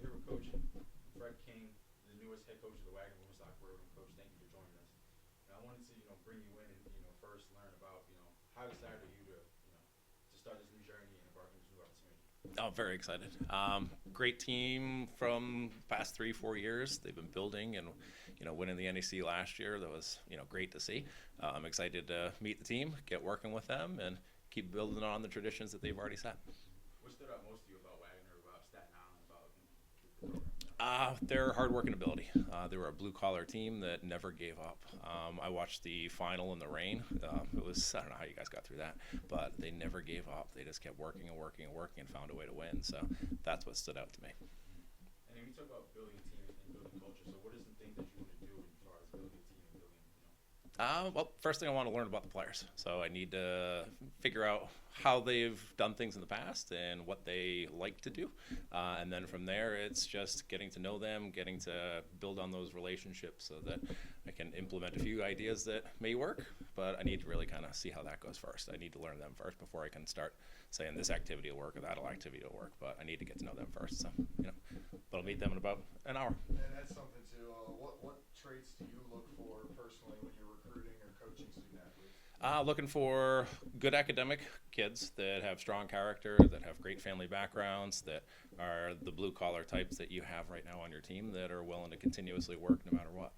here with Coach Fred King, the newest head coach of the Wagner Women's Soccer Program. Coach, thank you for joining us. And I wanted to, bring you in and, first learn about, how excited are you to start this new journey and embark on this new opportunity? Oh, very excited. Great team from past 3-4 years. They've been building and, winning the NEC last year. That was, great to see. I'm excited to meet the team, get working with them, and keep building on the traditions that they've already set. What stood out most to you about Wagner, about Staten Island, about the program? Their hard working ability. They were a blue-collar team that never gave up. I watched the final in the rain. It was, I don't know how you guys got through that, but they never gave up. They just kept working and working and working and found a way to win. So that's what stood out to me. And then we talk about building teams and building culture. So what are some things that you want to do as far as building a team and building, Well, first thing I want to learn about the players. So I need to figure out how they've done things in the past and what they like to do. And then from there, it's just getting to know them, getting to build on those relationships so that I can implement a few ideas that may work, but I need to really kind of see how that goes first. I need to learn them first before I can start saying this activity will work or that activity will work, but I need to get to know them first. So, but I'll meet them in about an hour. And that's something too. What traits do you look for personally when you're recruiting or coaching student athletes? Looking for good academic kids that have strong character, that have great family backgrounds, that are the blue-collar types that you have right now on your team that are willing to continuously work no matter what.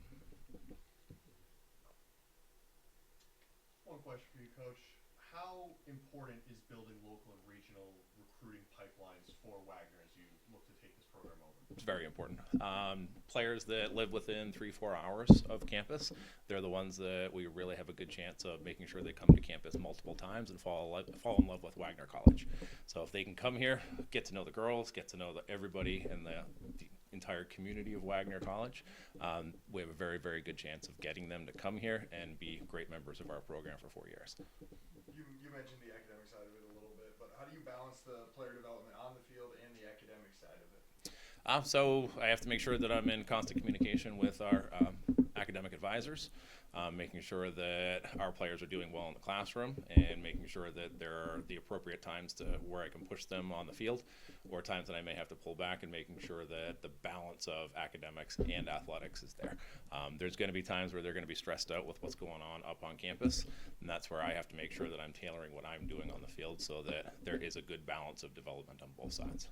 One question for you, Coach. How important is building local and regional recruiting pipelines for Wagner as you look to take this program over? It's very important. Players that live within 3-4 hours of campus, they're the ones that we really have a good chance of making sure they come to campus multiple times and fall in love with Wagner College. So if they can come here, get to know the girls, get to know everybody in the entire community of Wagner College, we have a very, very good chance of getting them to come here and be great members of our program for 4 years. You mentioned the academic side of it a little bit, but how do you balance the player development on the field and the academic side of it? So I have to make sure that I'm in constant communication with our academic advisors, making sure that our players are doing well in the classroom and making sure that there are the appropriate times to where I can push them on the field or times that I may have to pull back and making sure that the balance of academics and athletics is there. There's going to be times where they're going to be stressed out with what's going on up on campus, and that's where I have to make sure that I'm tailoring what I'm doing on the field so that there is a good balance of development on both sides.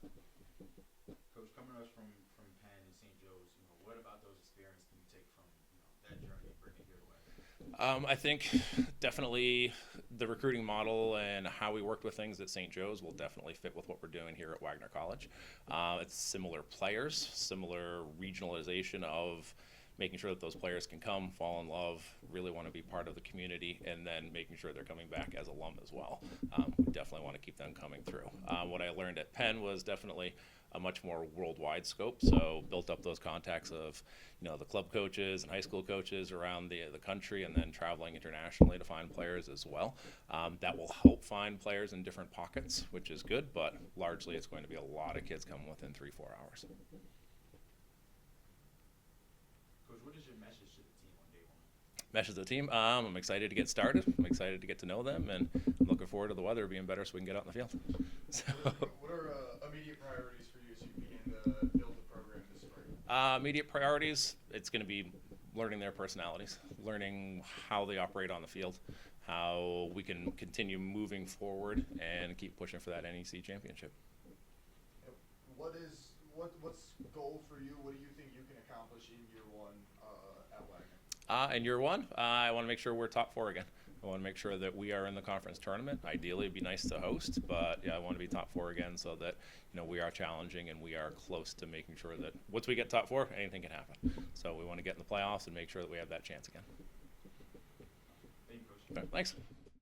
Coach, coming to us from Penn and St. Joe's, what about those experiences can you take from that journey and bring it here to Wagner? I think definitely the recruiting model and how we worked with things at St. Joe's will definitely fit with what we're doing here at Wagner College. It's similar players, similar regionalization of making sure that those players can come, fall in love, really want to be part of the community, and then making sure they're coming back as alum as well. We definitely want to keep them coming through. What I learned at Penn was definitely a much more worldwide scope, so built up those contacts of the club coaches and high school coaches around the country, and then traveling internationally to find players as well. That will help find players in different pockets, which is good, but largely it's going to be a lot of kids coming within 3-4 hours. Coach, what is your message to the team on day one? Message to the team, I'm excited to get started. I'm excited to get to know them, and I'm looking forward to the weather being better so we can get out in the field. So, What are immediate priorities for you as you begin to build the program this spring? immediate priorities, it's going to be learning their personalities, learning how they operate on the field, how we can continue moving forward and keep pushing for that NEC championship. What's goal for you? What do you think you can accomplish in year one at Wagner? In year one, I want to make sure we're top 4 again. I want to make sure that we are in the conference tournament. Ideally, it'd be nice to host, but yeah, I want to be top 4 again so that we are challenging and we are close to making sure that once we get top 4, anything can happen. So we want to get in the playoffs and make sure that we have that chance again. Thank you, Coach. All right, thanks.